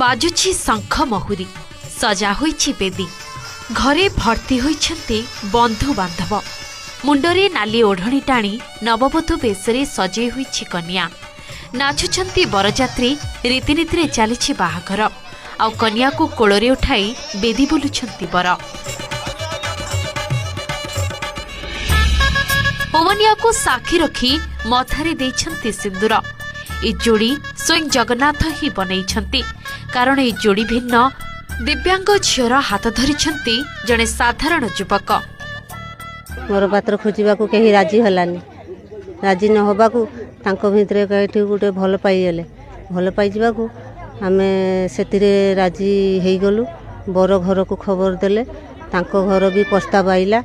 बाजुछि शंख महुरी सजा होइछि बेदी घरे भर्ती होइछन्ते बंधु बांधव मुंडरे नाली ओढ़णी टाणी नववधू बेशरे सजे होइछि कन्या नाचुछन्ती बरजात्री रीतिनीति रे चलिछि बाहाघर आ कन्या को कोଳରେ उठाई बेदी बोलुछन्ती बर होमनिया को साक्षी रखी मथारे देइछन्ती सिंदूर ए जोड़ी स्वयं जगन्नाथ ही बनैछन्ती कारण ए जोड़ी भिन्न दिव्यांग झीर हाथ धरिछन्ती जने साधारण युवक मोर पात्र खोजा कहीं राजी हलानी राजी न होबाकू तांको भितरे कहीं गोटे भल पाइगले भल पाइबा आम से राजी हो गलु बर घर को खबर देले तांको घर भी प्रस्ताव आइला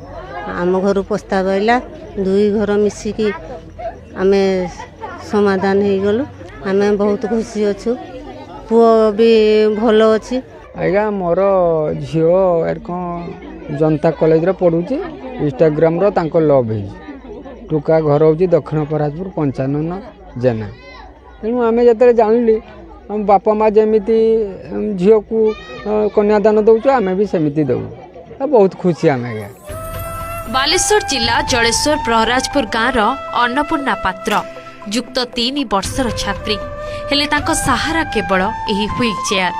आम घर प्रस्ताव आइला दुई घर मिसिकी आम समाधान हो गलु आम बहुत खुशी अच्छु पुओ भी भल अच्छी आज्ञा मोर झील यार कौन जनता कॉलेज रे पढ़ुची इंस्टाग्राम रो तांको लव है टुका घर हूँ दक्षिण पराजपुर 55 जेना तेणु आम जो जानली हम बापा माँ जमी झील को कन्यादान दौचु आम भी सेमती दौ बहुत खुशी आम आज्ञा बालेश्वर जिला जलेश्वर प्रहराजपुर गाँव अन्नपूर्णा पात्र युक्त 3 वर्षर छात्री हेले तांको सहारा केवल एही व्हील चेयर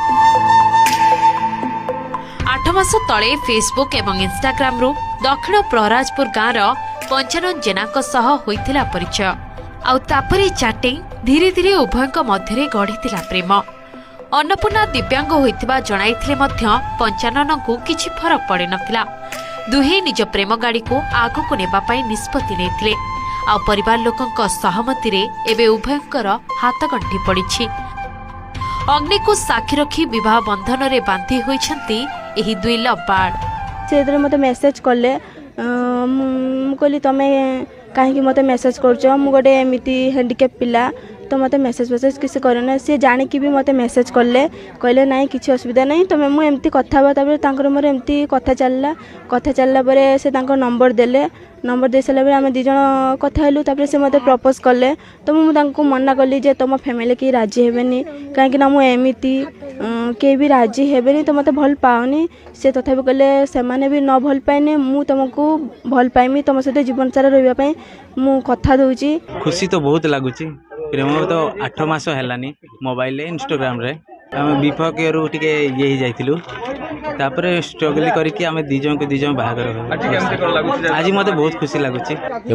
8 मास तले फेसबुक एवं इंस्टाग्राम रु दक्षिण प्रहराजपुर गाँव पंचानन जेना सह होइथिला परिचय आउ तापरे चैटिंग धीरे धीरे उभयଙ୍କ ମଧ୍ୟରେ गढ़ीथिला प्रेम अन्नपूर्णा दिव्यांग होइथिबा जणाइथिले मध्य पंचाननଙ୍କୁ କିଛି फरक पड़े नथिला दुहे निज प्रेम गाड़ी को आगु को नेबा पाई निष्पत्ति नेथिले आ परिवार लोकଙ୍କ सहमति रे एबे उभयଙ୍କର हाथ गंठी पड़िछि अग्नि को साक्षी रखी विवाह बंधन रे बांधी होइछन्ती एही दुई लबाड से मते मेसेज कले कहली तमे कहीं मते मेसेज करछ मु गोटे एमिति हैंडिकैप पिला तो मते मेसेज किसी करना सी जानिकी भी मते मेसेज कले कहले नाई किसी असुविधा नहीं तमे मु एमती कथा बारे तांकर मोर एमती कथा चलला परे से तांको नंबर देले नंबर दे सारा आम दी जन कथा हेलु तापर से मते प्रपोज कले तो मुझे मना कली जे तुम फैमिली की राजी हेबेनी कहीं ना मुझे के भी राजी हेबेनी तो मते भल पाओनी से तथापि कहले से माने भी न भल पाइने मु तुमको भल पाइमी तुम सहित जीवन सारा रही मु कथा दूची खुशी तो बहुत लगुच प्रेम तो 8 मास हेलानी मोबाइल इंस्टाग्राम रे आम विफा केरू टिके ये ही जाइथिलु तापर स्ट्रगल करके आम दी जन को दी जन बाहागर आज मते बहुत खुशी लगुच ये